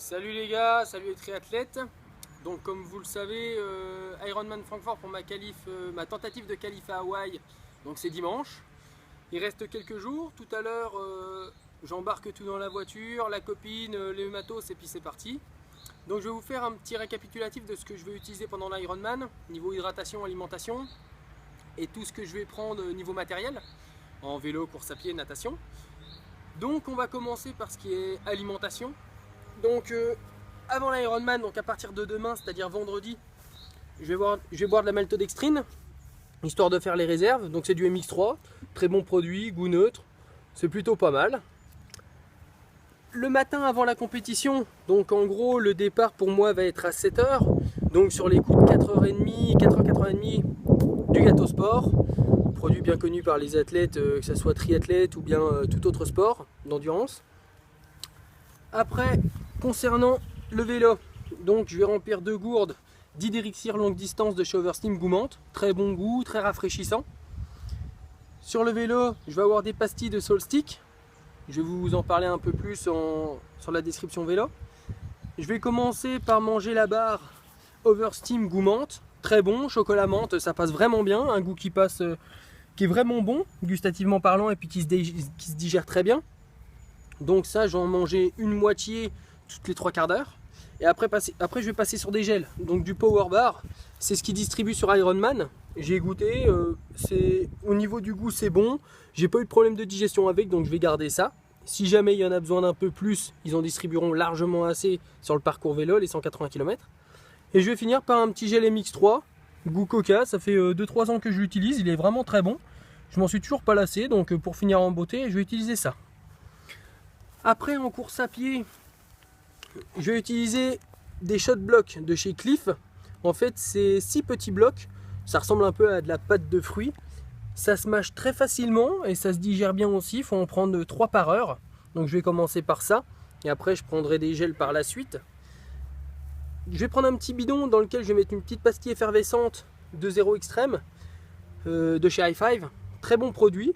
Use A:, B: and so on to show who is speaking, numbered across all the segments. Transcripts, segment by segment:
A: Salut les gars, salut les triathlètes. Donc comme vous le savez, Ironman Francfort pour ma tentative de qualif à Hawaï, donc c'est dimanche. Il reste quelques jours. Tout à l'heure, j'embarque tout dans la voiture, la copine, les matos et puis c'est parti. Donc je vais vous faire un petit récapitulatif de ce que je vais utiliser pendant l'Ironman, niveau hydratation, alimentation et tout ce que je vais prendre niveau matériel, en vélo, course à pied, natation. Donc on va commencer par ce qui est alimentation. Donc avant l'Ironman, donc à partir de demain, c'est-à-dire vendredi, je vais boire de la maltodextrine, histoire de faire les réserves. Donc c'est du MX3, très bon produit, goût neutre, c'est plutôt pas mal. Le matin avant la compétition, donc en gros le départ pour moi va être à 7h, donc sur les coups de 4h30, 4h30 du gâteau sport, produit bien connu par les athlètes, que ce soit triathlète ou bien tout autre sport d'endurance. Après, concernant le vélo, donc je vais remplir 2 gourdes d'Iderixir longue distance de chez Oversteam Goumante, très bon goût, très rafraîchissant. Sur le vélo, je vais avoir des pastilles de Solstick, je vais vous en parler un peu plus sur la description vélo. Je vais commencer par manger la barre Oversteam Goumante, très bon, chocolat menthe, ça passe vraiment bien, un goût qui est vraiment bon, gustativement parlant, et puis qui se digère très bien. Donc ça, j'en mangeais une moitié toutes les 3 quarts d'heure. Et après, je vais passer sur des gels. Donc du Power Bar, c'est ce qui distribue sur Ironman. J'ai goûté, au niveau du goût c'est bon. J'ai pas eu de problème de digestion avec, donc je vais garder ça. Si jamais il y en a besoin d'un peu plus, ils en distribueront largement assez sur le parcours vélo, les 180 km. Et je vais finir par un petit gel MX3, goût coca. Ça fait 2-3 ans que je l'utilise, il est vraiment très bon. Je m'en suis toujours pas lassé, donc pour finir en beauté, je vais utiliser ça. Après, en course à pied, je vais utiliser des shot blocks de chez Cliff. En fait, c'est 6 petits blocs. Ça ressemble un peu à de la pâte de fruits. Ça se mâche très facilement et ça se digère bien aussi. Il faut en prendre 3 par heure. Donc je vais commencer par ça. Et après, je prendrai des gels par la suite. Je vais prendre un petit bidon dans lequel je vais mettre une petite pastille effervescente de 0 extrême de chez Hi5. Très bon produit.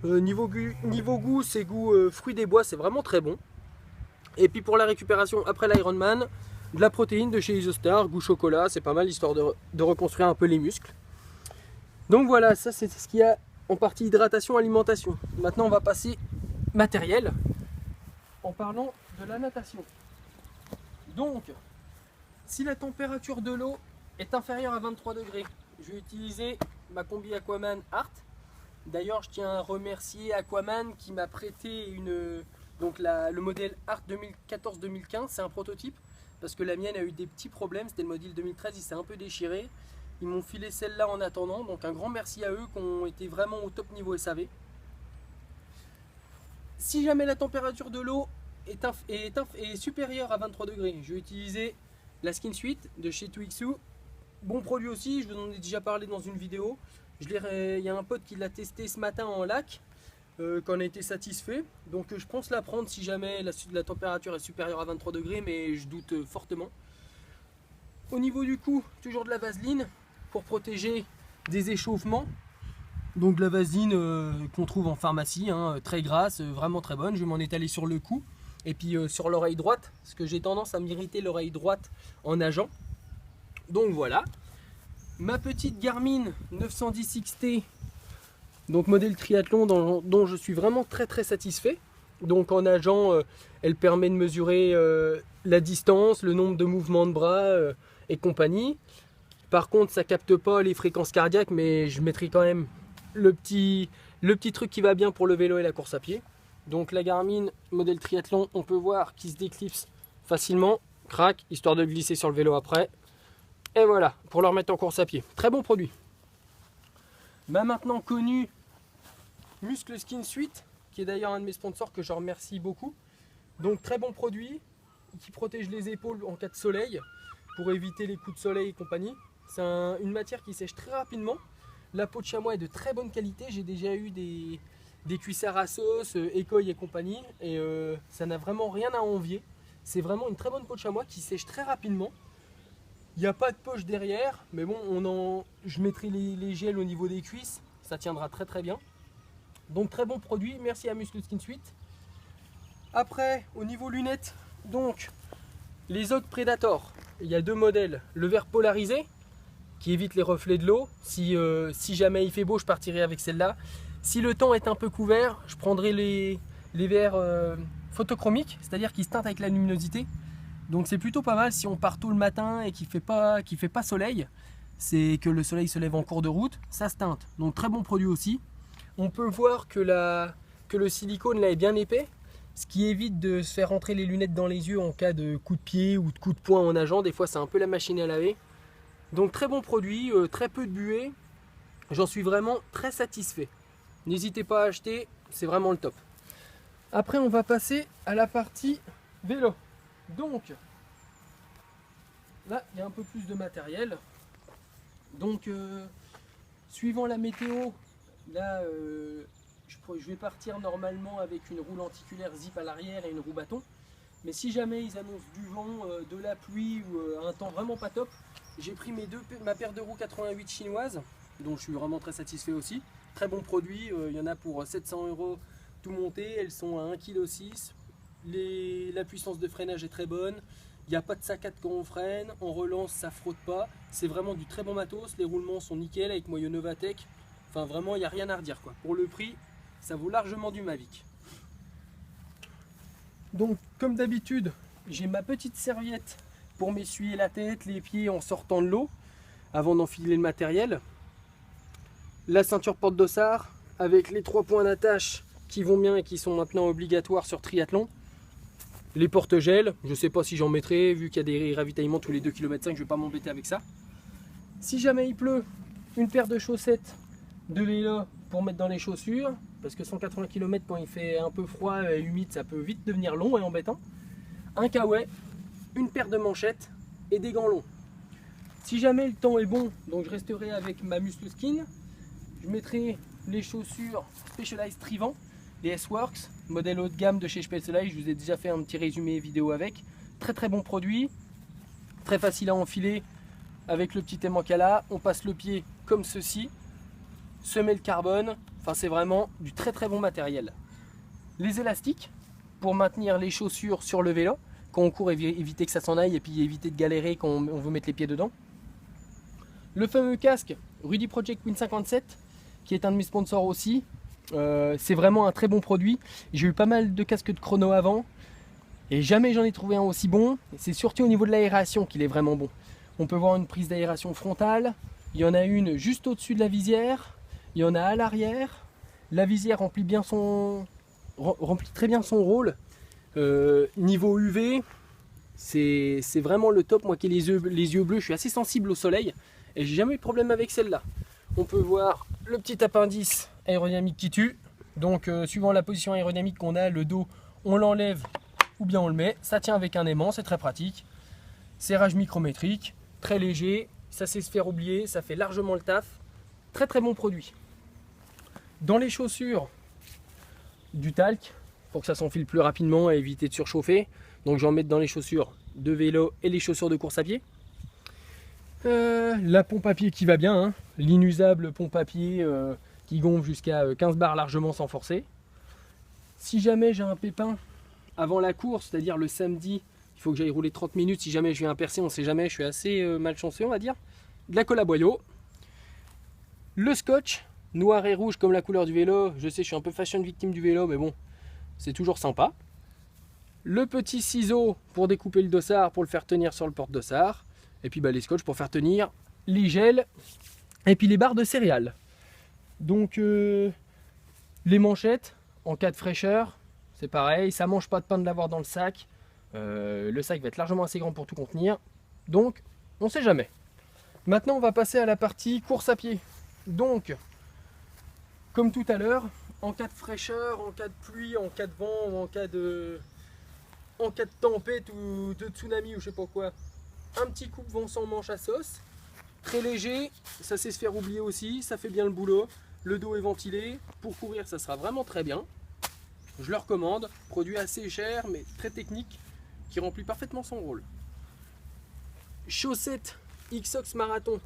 A: Niveau goût, c'est goût fruits des bois, c'est vraiment très bon. Et puis pour la récupération après l'Ironman, de la protéine de chez Isostar, goût chocolat, c'est pas mal, histoire de reconstruire un peu les muscles. Donc voilà, ça c'est ce qu'il y a en partie hydratation, alimentation. Maintenant on va passer matériel, en parlant de la natation. Donc, si la température de l'eau est inférieure à 23 degrés, je vais utiliser ma combi Aquaman Art. D'ailleurs, je tiens à remercier Aquaman qui m'a prêté le modèle Art 2014-2015, c'est un prototype, parce que la mienne a eu des petits problèmes, c'était le modèle 2013, il s'est un peu déchiré. Ils m'ont filé celle-là en attendant, donc un grand merci à eux qui ont été vraiment au top niveau SAV. Si jamais la température de l'eau est supérieure à 23 degrés, je vais utiliser la Skin Suite de chez Twixu. Bon produit aussi, je vous en ai déjà parlé dans une vidéo. Il y a un pote qui l'a testé ce matin en lac, qu'on a été satisfait. Donc je pense la prendre si jamais la température est supérieure à 23 degrés, mais je doute fortement. Au niveau du cou, toujours de la vaseline pour protéger des échauffements. Donc de la vaseline qu'on trouve en pharmacie, très grasse, vraiment très bonne. Je vais m'en étaler sur le cou et puis sur l'oreille droite, parce que j'ai tendance à m'irriter l'oreille droite en nageant. Donc voilà. Ma petite Garmin 910 XT, donc modèle triathlon dont je suis vraiment très satisfait. Donc en nageant, elle permet de mesurer la distance, le nombre de mouvements de bras et compagnie. Par contre, ça capte pas les fréquences cardiaques, mais je mettrai quand même le petit truc qui va bien pour le vélo et la course à pied. Donc la Garmin modèle triathlon, on peut voir qu'il se déclipse facilement, crac, histoire de glisser sur le vélo après. Et voilà, pour le remettre en course à pied. Très bon produit. Ma maintenant connu Muscle Skin Suite, qui est d'ailleurs un de mes sponsors que je remercie beaucoup. Donc très bon produit, qui protège les épaules en cas de soleil, pour éviter les coups de soleil et compagnie. C'est une matière qui sèche très rapidement. La peau de chamois est de très bonne qualité. J'ai déjà eu des cuissards à sauce, écoille et compagnie. Et ça n'a vraiment rien à envier. C'est vraiment une très bonne peau de chamois qui sèche très rapidement. Il n'y a pas de poche derrière, mais bon, je mettrai les gels au niveau des cuisses, ça tiendra très bien. Donc très bon produit, merci à Muscle Skin Suite. Après, au niveau lunettes, donc Les Ogg Predator, il y a 2 modèles. Le vert polarisé, qui évite les reflets de l'eau. Si jamais il fait beau, je partirai avec celle-là. Si le temps est un peu couvert, je prendrai les verres photochromiques, c'est-à-dire qui se teintent avec la luminosité. Donc c'est plutôt pas mal si on part tôt le matin et qu'il fait pas soleil. C'est que le soleil se lève en cours de route, ça se teinte. Donc très bon produit aussi. On peut voir que le silicone là est bien épais, ce qui évite de se faire rentrer les lunettes dans les yeux en cas de coup de pied ou de coup de poing en nageant. Des fois c'est un peu la machine à laver. Donc très bon produit, très peu de buée. J'en suis vraiment très satisfait. N'hésitez pas à acheter, c'est vraiment le top. Après on va passer à la partie vélo. Donc là il y a un peu plus de matériel. Donc suivant la météo, là je vais partir normalement avec une roue lenticulaire zip à l'arrière et une roue bâton. Mais si jamais ils annoncent du vent, de la pluie ou un temps vraiment pas top, j'ai pris ma paire de roues 88 chinoises, dont je suis vraiment très satisfait aussi. Très bon produit, il y en a pour 700 € tout monté, elles sont à 1,6 kg. La puissance de freinage est très bonne, il n'y a pas de saccade quand on freine, en relance ça frotte pas, c'est vraiment du très bon matos, les roulements sont nickel avec moyeu Novatec, enfin vraiment il n'y a rien à redire quoi. Pour le prix, ça vaut largement du Mavic. Donc comme d'habitude, j'ai ma petite serviette pour m'essuyer la tête, les pieds en sortant de l'eau, avant d'enfiler le matériel. La ceinture porte-dossard avec les 3 points d'attache qui vont bien et qui sont maintenant obligatoires sur triathlon. Les porte-gel, je ne sais pas si j'en mettrai, vu qu'il y a des ravitaillements tous les 2,5 km, je ne vais pas m'embêter avec ça. Si jamais il pleut, une paire de chaussettes de vélo pour mettre dans les chaussures, parce que 180 km quand il fait un peu froid et humide, ça peut vite devenir long et embêtant. Un kawaii, une paire de manchettes et des gants longs. Si jamais le temps est bon, donc je resterai avec ma Muscle Skin, je mettrai les chaussures Specialized Trivan, les S-Works, modèle haut de gamme de chez Specialized. Je vous ai déjà fait un petit résumé vidéo avec. Très très bon produit, très facile à enfiler avec le petit emmancala. On passe le pied comme ceci, semelle carbone, enfin c'est vraiment du très très bon matériel. Les élastiques pour maintenir les chaussures sur le vélo, quand on court, éviter que ça s'en aille et puis éviter de galérer quand on veut mettre les pieds dedans. Le fameux casque Rudy Project Win 57, qui est un de mes sponsors aussi. C'est vraiment un très bon produit. J'ai eu pas mal de casques de chrono avant et jamais j'en ai trouvé un aussi bon. C'est surtout au niveau de l'aération qu'il est vraiment bon. On peut voir une prise d'aération frontale, il y en a une juste au-dessus de la visière, il y en a à l'arrière. La visière remplit très bien son rôle. Niveau UV, c'est vraiment le top. Moi qui ai les yeux bleus, je suis assez sensible au soleil et j'ai jamais eu de problème avec celle-là. On peut voir le petit appendice aérodynamique qui tue. Donc suivant la position aérodynamique qu'on a, le dos, on l'enlève ou bien on le met. Ça tient avec un aimant, c'est très pratique. Serrage micrométrique, très léger, ça sait se faire oublier, ça fait largement le taf. Très très bon produit. Dans les chaussures, du talc pour que ça s'enfile plus rapidement et éviter de surchauffer. Donc je vais en mettre dans les chaussures de vélo et les chaussures de course à pied. La pompe à pied qui va bien, hein. L'inusable pompe à pied qui gonfle jusqu'à 15 bars largement sans forcer. Si jamais j'ai un pépin avant la course, c'est-à-dire le samedi, il faut que j'aille rouler 30 minutes, si jamais je viens à percer, on ne sait jamais, je suis assez malchanceux on va dire. De la colle à boyau. Le scotch, noir et rouge comme la couleur du vélo. Je sais, je suis un peu fashion victime du vélo, mais bon, c'est toujours sympa. Le petit ciseau pour découper le dossard, pour le faire tenir sur le porte-dossard. Et puis les scotch pour faire tenir les gels. Et puis les barres de céréales. Donc les manchettes, en cas de fraîcheur, c'est pareil. Ça mange pas de pain de l'avoir dans le sac. Le sac va être largement assez grand pour tout contenir. Donc, on ne sait jamais. Maintenant, on va passer à la partie course à pied. Donc, comme tout à l'heure, en cas de fraîcheur, en cas de pluie, en cas de vent, ou en cas de tempête ou de tsunami ou je sais pas quoi, un petit coupe-vent sans manche à sauce, très léger, ça sait se faire oublier aussi, ça fait bien le boulot, le dos est ventilé, pour courir ça sera vraiment très bien, je le recommande, produit assez cher mais très technique, qui remplit parfaitement son rôle. Chaussettes Xox Marathon,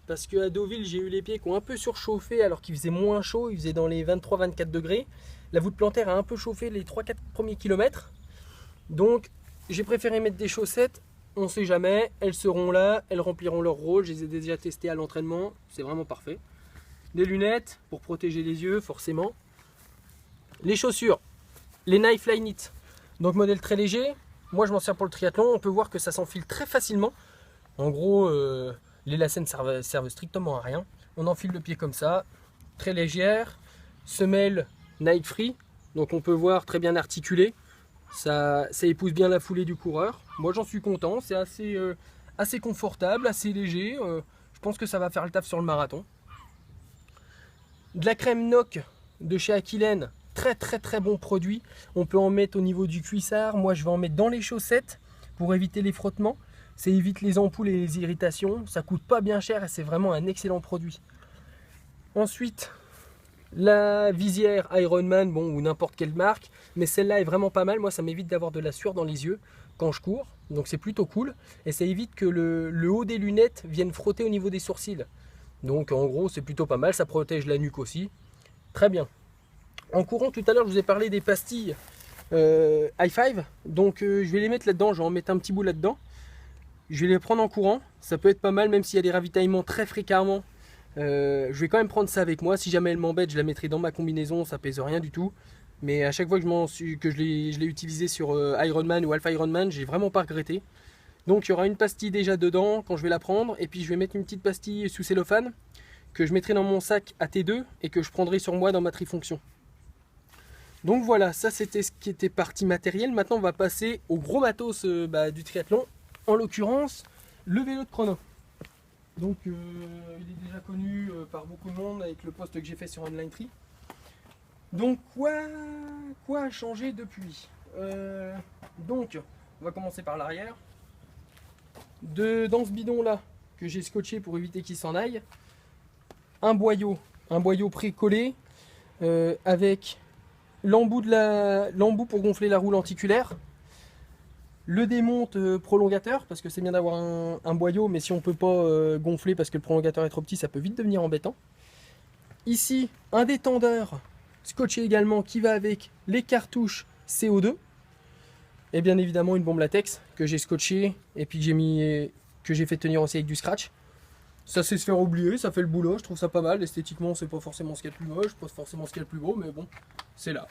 A: parce qu'à Deauville j'ai eu les pieds qui ont un peu surchauffé alors qu'il faisait moins chaud, il faisait dans les 23-24 degrés, la voûte plantaire a un peu chauffé les 3-4 premiers kilomètres. Donc j'ai préféré mettre des chaussettes. On sait jamais, elles seront là, elles rempliront leur rôle. Je les ai déjà testées à l'entraînement, c'est vraiment parfait. Des lunettes pour protéger les yeux, forcément. Les chaussures, les Nike Flyknit. Donc modèle très léger. Moi je m'en sers pour le triathlon. On peut voir que ça s'enfile très facilement. En gros, les lacets ne servent strictement à rien. On enfile le pied comme ça, très légère. Semelle Nike Free, donc on peut voir très bien articulé. Ça épouse bien la foulée du coureur. Moi j'en suis content, c'est assez confortable, assez léger. Je pense que ça va faire le taf sur le marathon. De la crème Noc de chez Aquilen, très bon produit. On peut en mettre au niveau du cuissard. Moi je vais en mettre dans les chaussettes pour éviter les frottements. Ça évite les ampoules et les irritations. Ça coûte pas bien cher et c'est vraiment un excellent produit. Ensuite, la visière Ironman, bon, ou n'importe quelle marque, mais celle-là est vraiment pas mal. Moi ça m'évite d'avoir de la sueur dans les yeux quand je cours, donc c'est plutôt cool. Et ça évite que le haut des lunettes vienne frotter au niveau des sourcils. Donc en gros c'est plutôt pas mal, ça protège la nuque aussi. Très bien. En courant tout à l'heure je vous ai parlé des pastilles High Five, donc je vais les mettre là-dedans, je vais en mettre un petit bout là-dedans. Je vais les prendre en courant, ça peut être pas mal même s'il y a des ravitaillements très fréquemment. Je vais quand même prendre ça avec moi, si jamais elle m'embête je la mettrai dans ma combinaison, ça pèse rien du tout. Mais à chaque fois que je l'ai utilisé sur Ironman ou Alpha Ironman, j'ai vraiment pas regretté. Donc il y aura une pastille déjà dedans quand je vais la prendre, et puis je vais mettre une petite pastille sous cellophane que je mettrai dans mon sac à T2 et que je prendrai sur moi dans ma trifonction. Donc voilà, ça c'était ce qui était partie matérielle. Maintenant on va passer au gros matos du triathlon, en l'occurrence le vélo de chrono. Donc il est déjà connu par beaucoup de monde avec le post que j'ai fait sur Online Tri. Donc quoi a changé depuis donc on va commencer par l'arrière. Dans ce bidon là que j'ai scotché pour éviter qu'il s'en aille, un boyau pré-collé avec l'embout pour gonfler la roue lenticulaire, le démonte prolongateur, parce que c'est bien d'avoir un boyau, mais si on peut pas gonfler parce que le prolongateur est trop petit, ça peut vite devenir embêtant. Ici un détendeur scotché également qui va avec les cartouches CO2. Et bien évidemment une bombe latex que j'ai scotché et puis que j'ai fait tenir aussi avec du scratch. Ça sait se faire oublier, ça fait le boulot, je trouve ça pas mal. Esthétiquement c'est pas forcément ce qu'il y a de plus moche, pas forcément ce qu'il y a de plus beau, mais bon, c'est là.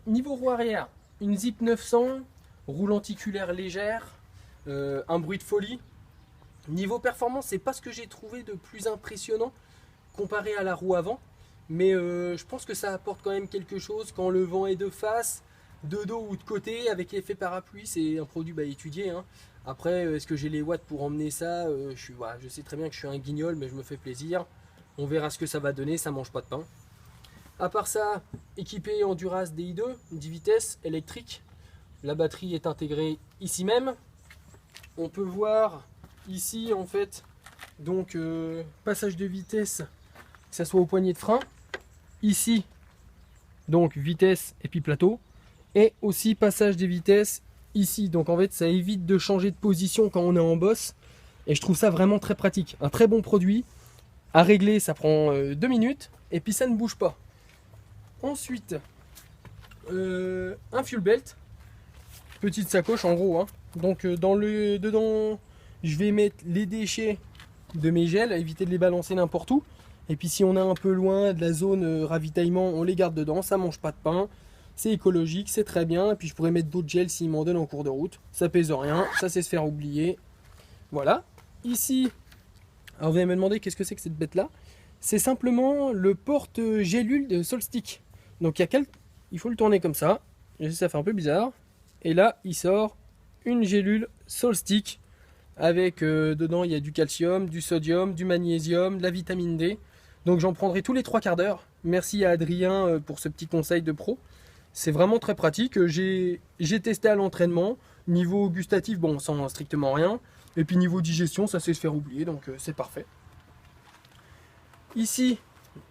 A: Niveau roue arrière, une Zip 900, roue lenticulaire légère, un bruit de folie. Niveau performance, c'est pas ce que j'ai trouvé de plus impressionnant comparé à la roue avant. Mais je pense que ça apporte quand même quelque chose quand le vent est de face, de dos ou de côté, avec l'effet parapluie. C'est un produit étudié, hein. Après, est-ce que j'ai les watts pour emmener ça? Je sais très bien que je suis un guignol, mais je me fais plaisir. On verra ce que ça va donner, ça mange pas de pain. À part ça, équipé en Duras DI2, 10 vitesses, électrique. La batterie est intégrée ici même. On peut voir ici en fait, donc passage de vitesse, que ça soit au poignet de frein. Ici, donc vitesse et puis plateau. Et aussi passage des vitesses ici. Donc en fait, ça évite de changer de position quand on est en bosse. Et je trouve ça vraiment très pratique. Un très bon produit. À régler, ça prend 2 minutes. Et puis ça ne bouge pas. Ensuite, un fuel belt. Petite sacoche en gros, hein. Donc dedans, je vais mettre les déchets de mes gels, à éviter de les balancer n'importe où. Et puis si on est un peu loin de la zone ravitaillement, on les garde dedans, ça mange pas de pain. C'est écologique, c'est très bien. Et puis je pourrais mettre d'autres gels s'ils m'en donnent en cours de route. Ça pèse rien, ça sait se faire oublier. Voilà. Ici, alors vous allez me demander qu'est-ce que c'est que cette bête là. C'est simplement le porte-gélule de Solstick. Donc il faut le tourner comme ça. Je sais, ça fait un peu bizarre. Et là, il sort une gélule Solstick avec dedans il y a du calcium, du sodium, du magnésium, de la vitamine D. Donc j'en prendrai tous les 3 quarts d'heure. Merci à Adrien pour ce petit conseil de pro. C'est vraiment très pratique. J'ai testé à l'entraînement. Niveau gustatif, bon, sans strictement rien. Et puis niveau digestion, ça sait se faire oublier, donc c'est parfait. Ici,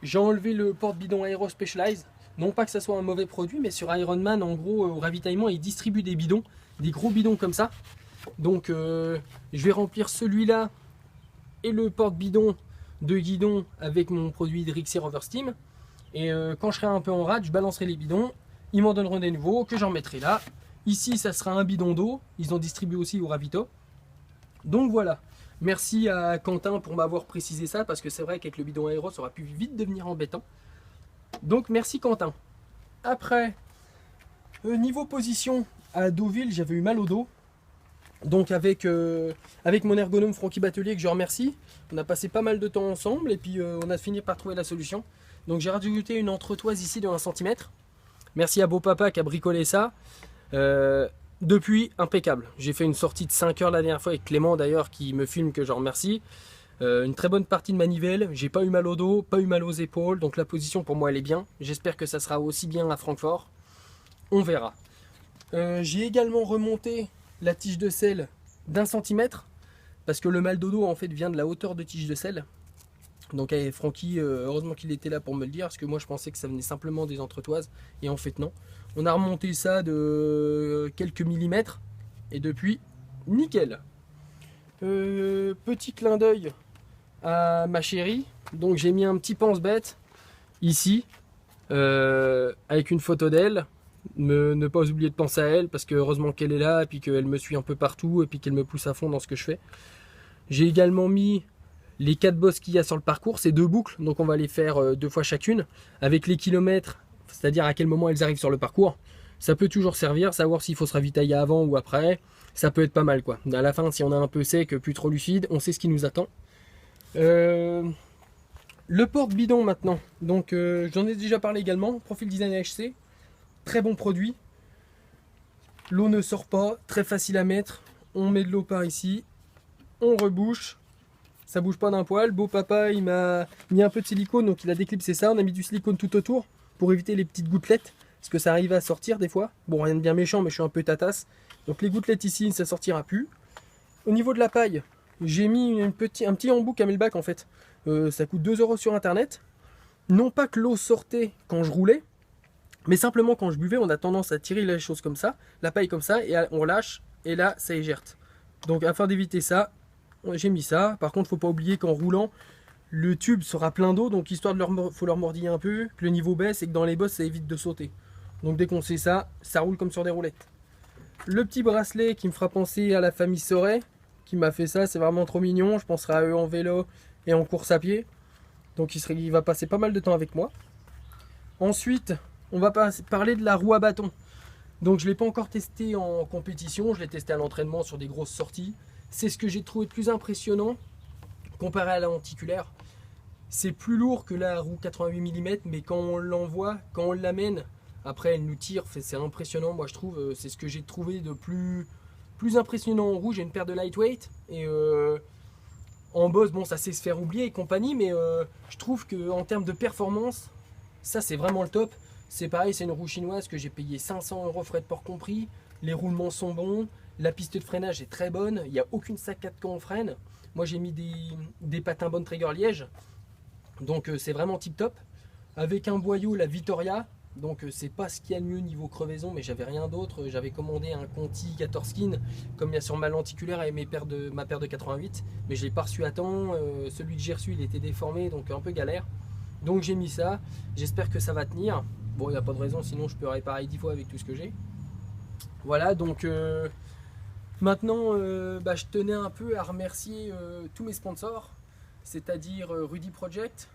A: j'ai enlevé le porte-bidon Aero Specialized. Non pas que ça soit un mauvais produit, mais sur Ironman, en gros, au ravitaillement, ils distribuent des bidons, des gros bidons comme ça. Donc, je vais remplir celui-là et le porte-bidon de guidon avec mon produit Drixie Rover Steam. Et quand je serai un peu en rade, je balancerai les bidons. Ils m'en donneront des nouveaux que j'en mettrai là. Ici, ça sera un bidon d'eau. Ils ont distribué aussi au ravito. Donc voilà. Merci à Quentin pour m'avoir précisé ça, parce que c'est vrai qu'avec le bidon aéro, ça aurait pu vite devenir embêtant. Donc merci Quentin. Après, niveau position, à Deauville, j'avais eu mal au dos. Donc avec mon ergonome Francky Batelier, que je remercie, on a passé pas mal de temps ensemble et puis on a fini par trouver la solution. Donc j'ai rajouté une entretoise ici de 1 cm. Merci à Beau Papa qui a bricolé ça. Depuis, impeccable. J'ai fait une sortie de 5 heures la dernière fois avec Clément d'ailleurs qui me filme, que je remercie. Une très bonne partie de manivelle. J'ai pas eu mal au dos, pas eu mal aux épaules. Donc la position pour moi elle est bien. J'espère que ça sera aussi bien à Francfort. On verra. J'ai également remonté la tige de selle d'1 centimètre. Parce que le mal de dos en fait vient de la hauteur de tige de selle. Donc Francky, heureusement qu'il était là pour me le dire, parce que moi je pensais que ça venait simplement des entretoises, et en fait non. On a remonté ça de quelques millimètres, et depuis, nickel. Petit clin d'œil à ma chérie, donc j'ai mis un petit pense-bête, ici, avec une photo d'elle. Ne pas oublier de penser à elle, parce que heureusement qu'elle est là, et puis qu'elle me suit un peu partout, et puis qu'elle me pousse à fond dans ce que je fais. J'ai également mis les 4 bosses qu'il y a sur le parcours, c'est 2 boucles, donc on va les faire 2 fois chacune, avec les kilomètres, c'est-à-dire à quel moment elles arrivent sur le parcours. Ça peut toujours servir, savoir s'il faut se ravitailler avant ou après, ça peut être pas mal quoi. À la fin, si on a un peu sec, plus trop lucide, on sait ce qui nous attend. Le porte-bidon maintenant, donc j'en ai déjà parlé également, Profil Design HC, très bon produit. L'eau ne sort pas, très facile à mettre, on met de l'eau par ici, on rebouche. Ça bouge pas d'un poil. Beau Papa, il m'a mis un peu de silicone, donc il a déclipsé ça. On a mis du silicone tout autour pour éviter les petites gouttelettes, parce que ça arrive à sortir des fois. Bon, rien de bien méchant, mais je suis un peu tatasse. Donc les gouttelettes ici, ça sortira plus. Au niveau de la paille, j'ai mis un petit embout Camelback en fait. Ça coûte 2 € sur internet. Non pas que l'eau sortait quand je roulais, mais simplement quand je buvais, on a tendance à tirer les choses comme ça, la paille comme ça, et on lâche, et là, ça égerte. Donc afin d'éviter ça, j'ai mis ça. Par contre, faut pas oublier qu'en roulant, le tube sera plein d'eau, donc histoire de faut leur mordiller un peu, que le niveau baisse et que dans les bosses, ça évite de sauter. Donc dès qu'on sait ça, ça roule comme sur des roulettes. Le petit bracelet qui me fera penser à la famille Soret, qui m'a fait ça, c'est vraiment trop mignon. Je penserai à eux en vélo et en course à pied. Donc il va passer pas mal de temps avec moi. Ensuite, on va parler de la roue à bâton. Donc je ne l'ai pas encore testé en compétition, je l'ai testé à l'entraînement sur des grosses sorties. C'est ce que j'ai trouvé de plus impressionnant comparé à la lenticulaire. C'est plus lourd que la roue 88 mm, mais quand on l'envoie, quand on l'amène, après elle nous tire, c'est impressionnant. Moi je trouve, c'est ce que j'ai trouvé de plus impressionnant en roue. J'ai une paire de lightweight et en boss, bon ça sait se faire oublier et compagnie, mais je trouve qu'en termes de performance, ça c'est vraiment le top. C'est pareil, c'est une roue chinoise que j'ai payé 500 € frais de port compris. Les roulements sont bons. La piste de freinage est très bonne. Il n'y a aucune saccade quand on freine. Moi, j'ai mis des patins Bontrager Liège. Donc, c'est vraiment tip top. Avec un boyau, la Vittoria. Donc, c'est pas ce qu'il y a de mieux niveau crevaison, mais j'avais rien d'autre. J'avais commandé un Conti 14 skin, comme il y a sur ma lenticulaire et ma paire de 88. Mais je l'ai pas reçu à temps. Celui que j'ai reçu, il était déformé, donc un peu galère. Donc, j'ai mis ça. J'espère que ça va tenir. Bon, il n'y a pas de raison, sinon je peux réparer 10 fois avec tout ce que j'ai. Voilà, donc maintenant, je tenais un peu à remercier tous mes sponsors, c'est-à-dire Rudy Project,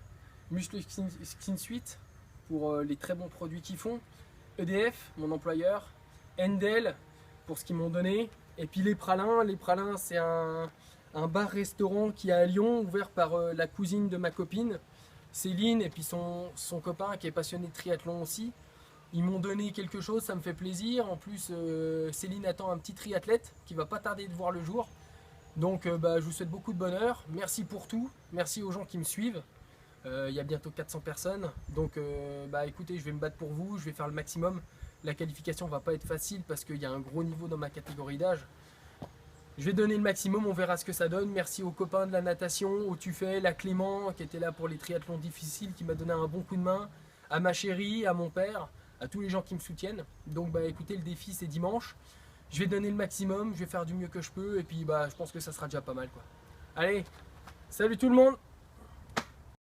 A: Muscle Skin Suite pour les très bons produits qu'ils font, EDF, mon employeur, Endel pour ce qu'ils m'ont donné, et puis les Pralins. Les Pralins, c'est un bar-restaurant qui est à Lyon, ouvert par la cousine de ma copine, Céline, et puis son copain qui est passionné de triathlon aussi. Ils m'ont donné quelque chose, ça me fait plaisir. En plus, Céline attend un petit triathlète qui va pas tarder de voir le jour. Donc je vous souhaite beaucoup de bonheur. Merci pour tout. Merci aux gens qui me suivent. Il y a bientôt 400 personnes. Donc écoutez, je vais me battre pour vous. Je vais faire le maximum. La qualification va pas être facile parce qu'il y a un gros niveau dans ma catégorie d'âge. Je vais donner le maximum, on verra ce que ça donne. Merci aux copains de la natation, au Tufel, à Clément qui était là pour les triathlons difficiles, qui m'a donné un bon coup de main, à ma chérie, à mon père, à tous les gens qui me soutiennent. Donc écoutez, le défi c'est dimanche. Je vais donner le maximum, je vais faire du mieux que je peux et puis je pense que ça sera déjà pas mal quoi. Allez, salut tout le monde!